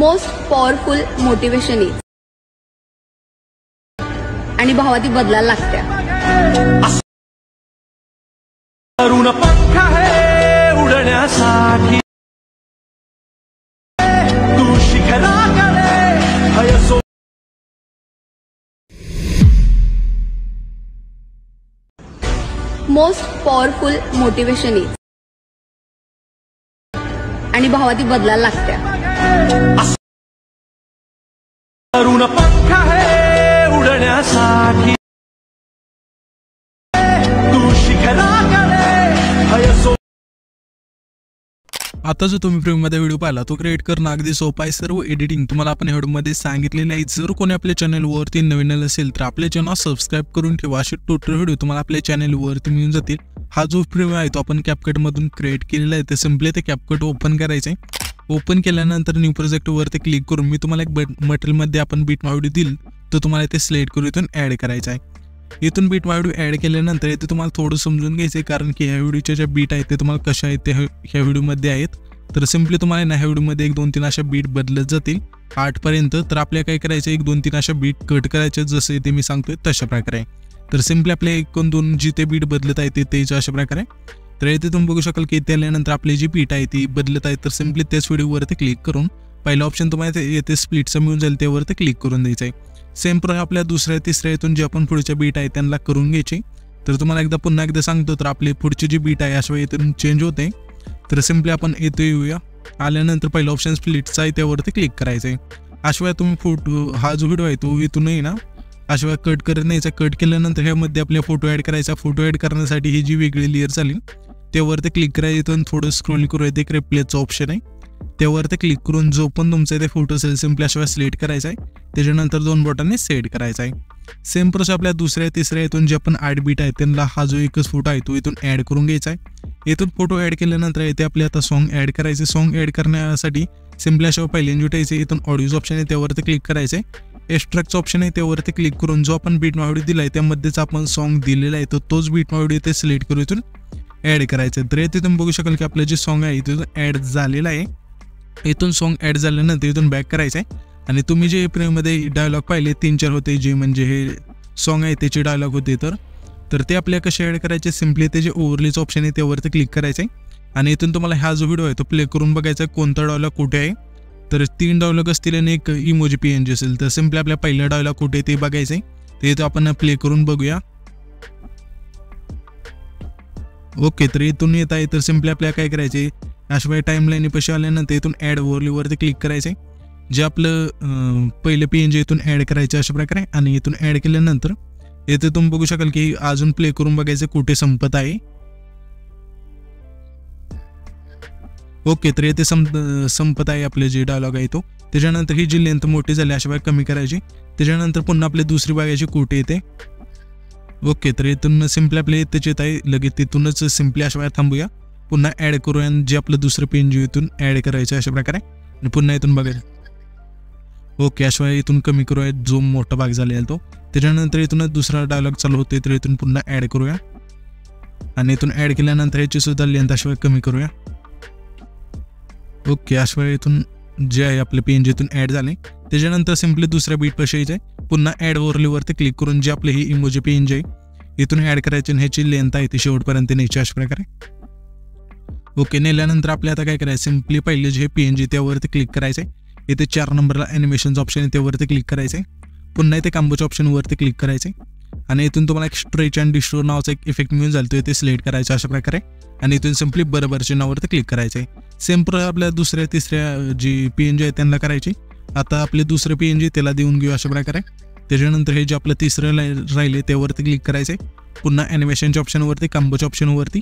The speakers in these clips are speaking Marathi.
मोस्ट पॉवरफुल मोटिवेशन इज आणि भावा ती बदलायला लागते। तरुण पंख आहे उडण्यासाठी तू शिखराकडे हयसो। मोस्ट पॉवरफुल मोटिवेशन इज आणि भावा ती बदलायला लागते। तरुण पंख आहे उडण्यासाठी तू शिखराकडे हयसो। आता जो तुम्ही प्रीमियममध्ये व्हिडिओ पाहिला तो क्रिएट करणं अगदी सोपं आहे। सर्व एडिटिंग तुम्हाला आपण या व्हिडिओमध्ये सांगितलेले आहे। जर कोणी आपल्या चॅनलवरती नवीन असेल तर आपले चॅनल सबस्क्राइब करून ठेवा। असे टोटल व्हिडिओ तुम्हाला आपल्या चॅनलवरती मिळून जातील। हा जो प्रीमियम आहे तो आपण कॅपकट मधून क्रिएट केलेला आहे। ते सिंपली ते कॅपकट ओपन करायचं आहे। ओपन केल्यानंतर न्यू प्रोजेक्ट वरती क्लिक करून मी तुम्हाला एक मटेरियल मध्ये आपण बीट व्हिडिओ दिल तो तुम्हाला इथे सिलेक्ट करून इथून ऍड करायचा आहे। इथून बीट व्हिडिओ ऍड केल्यानंतर इथे तुम्हाला थोडं समजून घ्यायचं आहे, कारण की ह्या व्हिडिओच्या ज्या बीट आहेत ते तुम्हाला कशा आहेत ते ह्या व्हिडिओमध्ये आहेत। तर सिंपली तुम्हाला ना ह्या व्हिडिओमध्ये 1 2 3 अशा बीट बदलत जातील 8 पर्यंत। तर आपल्याला काय करायचं 1 2 3 अशा बीट कट करायचे जसे ते मी सांगतोय तशा प्रकारे। तर सिंपली आपले 1 2 जिथे बीट बदलत आहे ते अशा प्रकारे। तर इथे तुम्ही बघू शकाल की इथे आल्यानंतर आपली जी बीट आहे ती बदलत आहे। तर सिंपली त्याच व्हिडिओवरती क्लिक करून पहिला ऑप्शन तुम्हाला येथे स्प्लिटचा मिळून जाईल त्यावरती क्लिक करून द्यायचं आहे। सेम प्रकारे आपल्या दुसऱ्या तिसऱ्या इथून जे आपण पुढच्या बीट आहे त्यांना करून घ्यायची। तर तुम्हाला पुन्हा एकदा सांगतो, तर आपली पुढची जी बीट आहे अशा इथून चेंज होते। तर सिंपली आपण इथे येऊया। आल्यानंतर पहिला ऑप्शन स्प्लिटचा आहे त्यावरती क्लिक करायचं आहे। अशा तुम्ही फोटो हा जो व्हिडिओ आहे तो इथूनही ना अशा कट करत न्यायचा। कट केल्यानंतर ह्यामध्ये आपल्या फोटो ॲड करायचा। फोटो ॲड करण्यासाठी ही जी वेगळी लेअर झाली त्यावरती क्लिक करायचं। इथून थोडं स्क्रोल करूया, एक रिप्लेसचा ऑप्शन आहे त्यावरती क्लिक करून जो पण तुमचा इथे फोटो असेल सिंपली अशा सिलेक्ट करायचा आहे। त्याच्यानंतर 2 बटनने सेट करायचा आहे। सेम प्रोसेस आपल्या दुसऱ्या तिसऱ्या इथून जे आपण 8 बीट आहे त्यांना हा जो एकच फोटो आहे तो इथून ॲड करून घ्यायचा आहे। इथून फोटो ॲड केल्यानंतर इथे आपले आता सॉन्ग ॲड करायचे। सॉन्ग ॲड करण्यासाठी सिंपली अशा पहिले जुटायचे। इथून ऑडिओ ऑप्शन आहे त्यावरती क्लिक करायचं आहे। एक्स्ट्रॅक्टचा ऑप्शन आहे त्यावरती क्लिक करून जो आपण बीट व्हिडिओ दिला आहे त्यामध्येच आपण सॉन्ग दिलेला आहे तोच बीट व्हिडिओ इथे सिलेक्ट करून इथून ॲड करायचं। तर इथे तुम्ही बघू शकाल की आपलं जे सॉन्ग आहे इथून ॲड झालेलं आहे। इथून सॉन्ग ॲड झाल्यानंतर इथून बॅक करायचं आहे आणि तुम्ही जे प्रीमियममध्ये डायलॉग पाहिले 3-4 होते जे म्हणजे हे सॉन्ग आहे त्याचे डायलॉग होते तर ते आपल्याला कसे ॲड करायचे सिंपली ते जे ओव्हरलेचं ऑप्शन आहे त्यावरती क्लिक करायचं आहे आणि इथून तुम्हाला हा जो व्हिडिओ आहे तो प्ले करून बघायचा कोणता डायलॉग कुठे आहे। तर 3 डायलॉग असतील आणि एक इमोजी PNG असेल। तर सिंपली आपल्या पहिला डायलॉग कुठे ते बघायचं आहे ते इथं आपण प्ले करून बघूया। ओके, तर इथून येत आहे। तर सिंपली आपल्याला काय करायचे अशा टाइमलाईन पैसे आल्यानंतर इथून ॲड ओव्हरलेवरती क्लिक करायचे। जे आपलं पहिलं PNG इथून ॲड करायचं अशा प्रकारे आणि इथून ॲड केल्यानंतर इथे तुम्ही बघू शकाल की अजून प्ले करून बघायचं कुठे संपत आहे। ओके, तर इथे संपत आहे आपले जे डायलॉग आहे तो। त्याच्यानंतर ही जी लेंथ मोठी झाली अशा वेळी कमी करायची। त्याच्यानंतर पुन्हा आपली दुसरी बघायची कुठे येते। ओके, तर इथून सिंपली आपले इथेच येत आहे लगेच तिथूनच सिंपली अशा वेळी थांबूया। पुन्हा ॲड करूया आणि जे आपलं दुसरं PNG इथून ॲड करायचं अशा प्रकारे आणि पुन्हा इथून बघायचं। ओके, अशा वेळी इथून कमी करूया जो मोठा भाग झालेला तो। त्याच्यानंतर इथूनच दुसरा डायलॉग चालू होते तर इथून पुन्हा ॲड करूया आणि इथून ॲड केल्यानंतर याची सुद्धा लेंथ अशा वेळी कमी करूया। ओके, अशा वेळी इथून जे आहे आपले PNG इथून ॲड झाले। त्याच्यानंतर सिंपली दुसऱ्या बीट पाशी यायचं पुन्हा ॲड ओव्हरलेवरती क्लिक करून जे आपले ही इमोजी PNG आहे इथून ॲड करायचे आणि ह्याची लेंथ आहे ती शेवटपर्यंत न्यायची अशा प्रकारे। ओके, नेल्यानंतर आपल्याला आता काय करायचं सिंपली पहिले जे PNG त्यावरती क्लिक करायचं आहे। इथे 4 नंबरला ॲनिमेशनचं ऑप्शन आहे त्यावरती क्लिक करायचं आहे। पुन्हा इथे कॉम्बोच्या ऑप्शनवरती क्लिक करायचं आहे आणि इथून तुम्हाला एक स्ट्रेच अँड डिस्टोर नावाचा एक इफेक्ट मिळून जाईल तो इथे सिलेक्ट करायचा अशा प्रकारे आणि इथून सिंपली बरोबरच्या नावावरती क्लिक करायचं आहे। सेम प्रकारे आपल्या दुसऱ्या तिसऱ्या जी PNG आहे त्यांना करायची। आता आपले दुसरे PNG त्याला देऊन घेऊ अशा प्रकारे। त्याच्यानंतर हे जे आपलं तिसरं राहिले त्यावरती क्लिक करायचं आहे। पुन्हा ॲनिमेशनच्या ऑप्शनवरती कॉम्बोच्या ऑप्शनवरती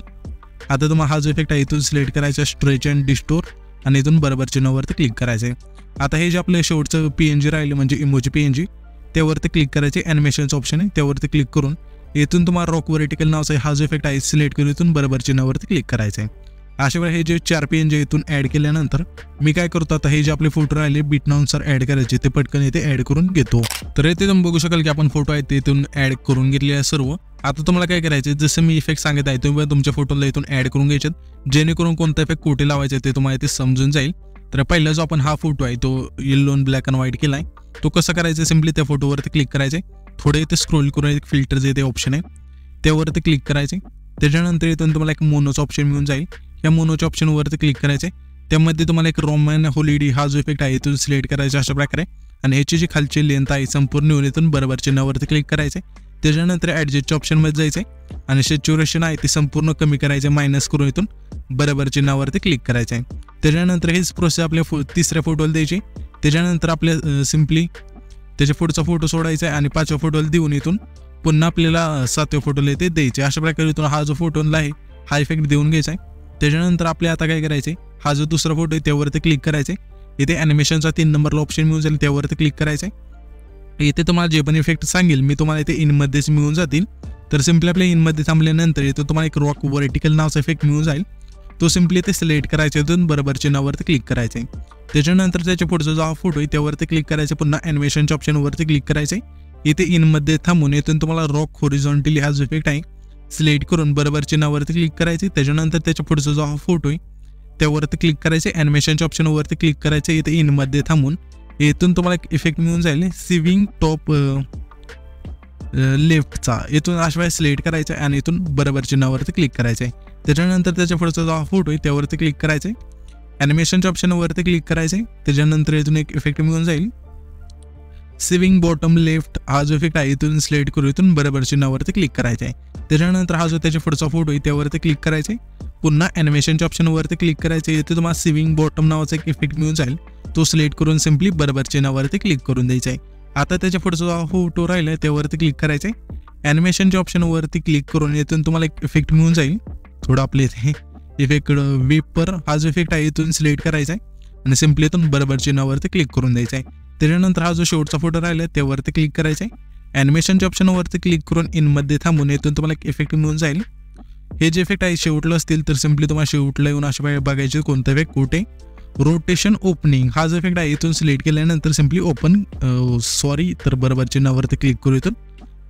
आता तुम्हाला हा जो इफेक्ट आहे इथून सिलेक्ट करायचा स्ट्रेच अँड डिस्टोर आणि इथून बरोबरच्या नावावरती क्लिक करायचं आहे। आता हे जे आपलं शेवटचं PNG राहिले म्हणजे इमोजी PNG त्यावरती क्लिक करायचे। ॲनिमेशनचं ऑप्शन आहे त्यावरती क्लिक करून इथून तुम्हाला रॉक व्हर्टिकल नावाचा हा जो इफेक्ट आहे सिलेक्ट करून इथून बरोबरच्या नावावरती क्लिक करायचं आहे। अशा वेळी हे जे 4 PNG इथून ॲड केल्यानंतर मी काय करतो आता हे जे आपले फोटो राहिले बीटनुसार ॲड करायचे ते पटकन इथे ॲड करून घेतो। तर इथे तुम्ही बघू शकाल की आपण फोटो आहेत ते इथून ॲड करून घेतले आहे सर्व। आता तुम्हाला काय करायचे जसं मी इफेक्ट सांगत आहे तुम्ही तुमच्या फोटोला इथून ॲड करून घ्यायचे जेणेकरून कोणता इफेक्ट कुठे लावायचा ते तुम्हाला इथे समजून जाईल। तर पहिला जो आपण हा फोटो आहे तो येलो आणि ब्लॅक अँड व्हाईट केला आहे, तो कसं करायचं, सिम्पली त्या फोटोवरती क्लिक करायचं आहे, थोडे इथे स्क्रोल करून एक फिल्टरचे इथे ऑप्शन आहे त्यावरती क्लिक करायचे. त्याच्यानंतर इथून तुम्हाला एक मोनोचा ऑप्शन मिळून जाईल. या मोनोच्या ऑप्शनवरती क्लिक करायचे. त्यामध्ये तुम्हाला एक रोमन हॉलिडे हा जो इफेक्ट आहे इथून सिलेक्ट करायचा अशा प्रकारे, आणि ह्याची जी खालची लेंथ आहे संपूर्ण येऊन इथून बरोबर चिन्हावरती क्लिक करायचे. त्याच्यानंतर ॲडजस्टच्या ऑप्शनमध्ये जायचं आणि सॅच्युरेशन आहे ती संपूर्ण कमी करायचे, मायनस करून इथून बरोबर चिन्हावरती क्लिक करायचं आहे. त्याच्यानंतर हेच प्रोसेस आपल्या तिसऱ्या फोटोला द्यायची. त्याच्यानंतर आपल्या सिम्पली त्याच्या पुढचा फोटो सोडायचा आहे आणि 5व्या फोटोला देऊन इथून पुन्हा आपल्याला 7व्या फोटोला ते द्यायचे. अशा प्रकारे इथून हा जो फोटोला आहे हा इफेक्ट देऊन घ्यायचा आहे. त्याच्यानंतर आपल्या आता काय करायचे, हा जो दुसरा फोटो आहे त्यावरती क्लिक करायचे. इथे ॲनिमेशनचा 3 नंबरला ऑप्शन मिळून जाईल, त्यावरती क्लिक करायचं आहे. इथे तुम्हाला जे पण इफेक्ट सांगेल मी तुम्हाला इथे इनमध्येच मिळून जातील. तर सिम्पली आपल्या इनमध्ये थांबल्यानंतर इथं तुम्हाला एक रॉक व्हर्टिकल नावाचा इफेक्ट मिळून जाईल. तो सिम्पली ते सिलेक्ट करायचा, इथून बरोबर चिन्हावरती क्लिक करायचं आहे. त्याच्यानंतर त्याच्या पुढचा जो हा फोटो आहे त्यावरती क्लिक करायचं, पुन्हा ॲनिमेशनच्या ऑप्शनवरती क्लिक करायचं आहे. इथे इनमध्ये थांबून इथून तुम्हाला रॉक हॉरिझॉन्टली हा जो इफेक्ट आहे सिलेक्ट करून बरोबर चिन्हावरती क्लिक करायचे. त्याच्यानंतर त्याच्या पुढचा जो हा फोटो आहे त्यावरती क्लिक करायचे, ॲनिमेशनच्या ऑप्शनवरती क्लिक करायचे. इथे इनमध्ये थांबून इथून तुम्हाला एक इफेक्ट मिळून जाईल सिविंग टॉप लेफ्टचा, इथून अशा सिलेक्ट करायचं आहे आणि इथून बरोबर चिन्हावरती क्लिक करायचं आहे. त्याच्यानंतर त्याच्या पुढचा जो हा फोटो आहे त्यावरती क्लिक करायचं आहे, ॲनिमेशनच्या ऑप्शनवरती क्लिक करायचं आहे. त्याच्यानंतर इथून एक इफेक्ट मिळून जाईल सिविंग बॉटम लेफ्ट, हा जो इफेक्ट आहे इथून सिलेक्ट करून इथून बरोबर चिन्हावरती क्लिक करायचं आहे. त्याच्यानंतर हा जो त्याच्या पुढचा फोटो आहे त्यावरती क्लिक करायचे, पुन्हा ॲनिमेशनच्या ऑप्शनवरती क्लिक करायचे. इथे तुम्हाला सिविंग बॉटम नावाचा एक इफेक्ट मिळून जाईल, तो सिलेक्ट करून सिम्पली बरोबर चिन्हावरती क्लिक करून द्यायचा आहे. आता त्याच्या पुढचा जो फोटो राहिला आहे त्यावरती क्लिक करायचं आहे, ॲनिमेशनच्या ऑप्शनवरती क्लिक करून इथून तुम्हाला एक इफेक्ट मिळून जाईल. थोडं आपले इथे इफेक्ट वेपर हा जो इफेक्ट आहे इथून सिलेक्ट करायचा आहे आणि सिम्पली इथून बरोबर चिन्हावरती क्लिक करून द्यायचा आहे. त्याच्यानंतर हा जो शेवटचा फोटो राहिला आहे त्यावरती क्लिक करायचा आहे, ॲनिमेशनच्या ऑप्शनवरती क्लिक करून इनमध्ये थांबून इथून तुम्हाला एक इफेक्ट मिळून जाईल. हे जे इफेक्ट आहे शेवटला असतील तर सिम्पली तुम्हाला शेवटला येऊन अशा बघायचे कोणता इफेक्ट कुठे. रोटेशन ओपनिंग हा जो इफेक्ट आहे इथून सिलेक्ट केल्यानंतर सिम्पली ओपन तर बरोबर चिन्हावरती क्लिक करून इथून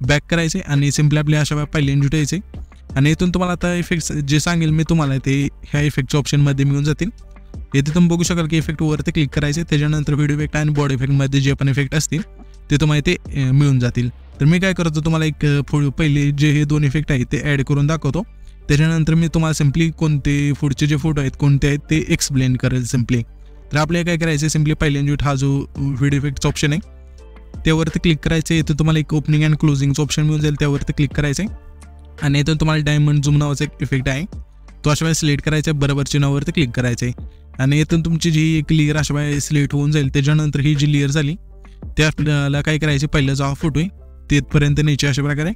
बॅक करायचे आणि सिम्पली आपल्या अशा पहिल्यांदा जुटायचे. आणि इथून तुम्हाला आता इफेक्ट्स जे सांगेल मी तुम्हाला ते ह्या इफेक्टच्या ऑप्शनमध्ये मिळून जातील. इथे तुम्ही बघू शकाल की इफेक्टवरती क्लिक करायचे. त्याच्यानंतर व्हिडिओ इफेक्ट आणि बॉडी इफेक्टमध्ये जे पण इफेक्ट असतील ते तुम्हाला ते मिळून जातील. तर मी काय करतो, तुम्हाला एक पहिले जे हे 2 इफेक्ट आहेत ते ॲड करून दाखवतो. त्याच्यानंतर मी तुम्हाला सिम्पली कोणते पुढचे जे फोटो आहेत कोणते आहेत ते एक्सप्लेन करेल सिम्पली. तर आपल्याला काय करायचं, सिम्पली पहिल्यांदा हा जो व्हिडिओ इफेक्टचा ऑप्शन आहे त्यावरती क्लिक करायचं. इथं तुम्हाला एक ओपनिंग अँड क्लोजिंगचं ऑप्शन मिळून जाईल, त्यावरती क्लिक करायचं आणि इथून तुम्हाला डायमंड झूम नावाचा एक इफेक्ट आहे तो अशा वेळेस सिलेक्ट करायचा आहे, बरोबर चिन्हावरती क्लिक करायचं आहे आणि इथून तुमची जी एक लेअर अशा वेळेस सिलेक्ट होऊन जाईल. त्याच्यानंतर ही जी लेअर झाली त्या आपल्याला काय करायचे, पहिला जो हा फोटो आहे तिथपर्यंत न्यायची अशा प्रकारे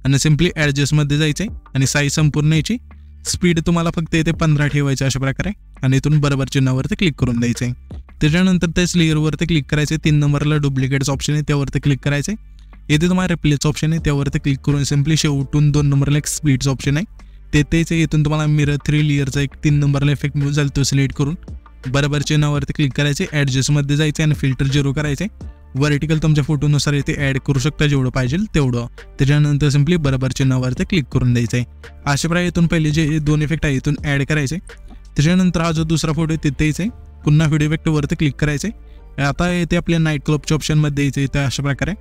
आणि सिम्पली ॲडजस्टमध्ये जायचं आहे आणि साईज संपूर्ण न्यायची. स्पीड तुम्हाला फक्त इथे 15 ठेवायचं अशा प्रकारे आणि इथून बरोबर चिन्हावरती क्लिक करून द्यायचं आहे. त्याच्यानंतर त्याच लेअरवरती क्लिक करायचे, 3 नंबरला डुप्लिकेटचं ऑप्शन आहे त्यावरती क्लिक करायचं आहे. इथे तुम्हाला रिप्लेसचं ऑप्शन आहे त्यावरती क्लिक करून सिम्पली शेवटून 2 नंबरला एक स्पीडचं ऑप्शन आहे तेच आहे. इथून तुम्हाला मिरर 3 लेअरचा एक 3 नंबरला इफेक्ट मिळून जाईल, तो सिलेक्ट करून बरोबर चिन्हावरती क्लिक करायचे, ॲडजस्टमध्ये जायचे आणि फिल्टर 0 करायचे. व्हर्टिकल तुमच्या फोटोनुसार इथे ॲड करू शकता जेवढं पाहिजे तेवढं. त्याच्यानंतर सिम्पली बरोबर चिन्हावरती क्लिक करून द्यायचं आहे. अशा प्रकारे इथून पहिले जे 2 इफेक्ट आहे इथून ॲड करायचे. त्याच्यानंतर हा जो दुसरा फोटो आहे तिथेच आहे, पुन्हा व्हिडिओ इफेक्टवरती क्लिक करायचे. आता इथे आपल्या नाईट क्लबच्या ऑप्शनमध्ये द्यायचं इथे अशा प्रकारे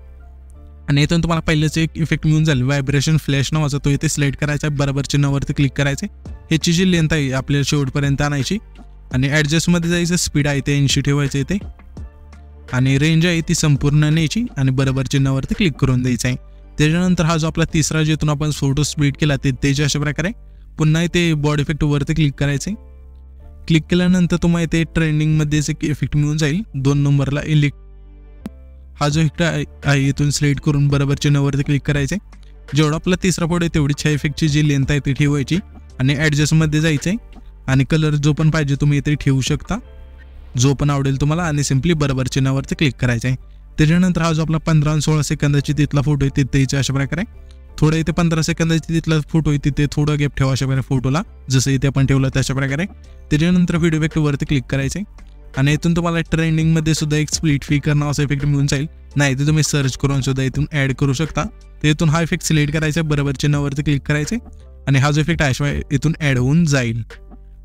आणि इथून तुम्हाला पहिलेच एक इफेक्ट मिळून जाईल व्हायब्रेशन फ्लॅश नावाचा, तो इथे सिलेक्ट करायचा आहे, बरोबर चिन्हावरती क्लिक करायचे. ह्याची जी लेंथ आहे आपल्याला शेवटपर्यंत आणायची आणि ॲडजस्टमध्ये जायचं, स्पीड आहे ते 80 ठेवायचं इथे आणि रेंज आहे ती संपूर्ण न्यायची आणि बरोबर चिन्हावरती क्लिक करून द्यायचं आहे. त्याच्यानंतर हा जो आपला तिसरा जिथून आपण फोटो स्प्लिट केला ते अशा प्रकारे पुन्हा इथे बॉडी इफेक्टवरती क्लिक करायचे. क्लिक केल्यानंतर तुम्हाला इथे ट्रेंडिंगमध्येच एक इफेक्ट मिळून जाईल 2 नंबरला हा जो इफेक्ट आहे इथून सिलेक्ट करून बरोबर चिन्हावरती क्लिक करायचे. जेवढा आपला तिसरा फोटो आहे तेवढीच ह्या इफेक्टची जी लेंथ आहे ती ठेवायची आणि ॲडजस्टमध्ये जायचं आहे आणि कलर जो पण पाहिजे तुम्ही इथे ठेवू शकता, जो पण आवडेल तुम्हाला आणि सिम्पली बरोबर चिन्हावरती क्लिक करायचं आहे. त्याच्यानंतर हा जो आपला 15 आणि 16 सेकंदाची तिथला फोटो आहे तिथे अशा प्रकारे थोडं इथे 15 सेकंदाची तिथला फोटो आहे तिथे थोडं गॅप ठेवा अशा प्रकारे फोटोला, जसं इथे आपण ठेवलं तशा प्रकारे. त्याच्यानंतर व्हिडिओ इफेक्टवरती क्लिक करायचे आणि इथून तुम्हाला ट्रेंडिंगमध्ये सुद्धा एक स्प्लिट फिकर नावाचा इफेक्ट मिळून जाईल, नाही ते तुम्ही सर्च करून सुद्धा इथून ॲड करू शकता. तर इथून हा इफेक्ट सिलेक्ट करायचा, बरोबर चिन्हावरती क्लिक करायचे आणि हा जो इफेक्ट आहे इथून ॲड होऊन जाईल.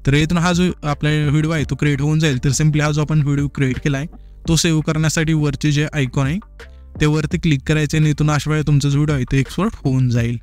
तर इथून हा जो आपला व्हिडिओ आहे तो क्रिएट होऊन जाईल. तर सिम्पली हा जो आपण व्हिडिओ क्रिएट केला आहे तो सेव्ह करण्यासाठी वरचे जे आयकॉन आहे ते वरती क्लिक करायचे आणि इथून अशा वेळेला तुमचा जो व्हिडिओ आहे तो एक्सपोर्ट होऊन जाईल.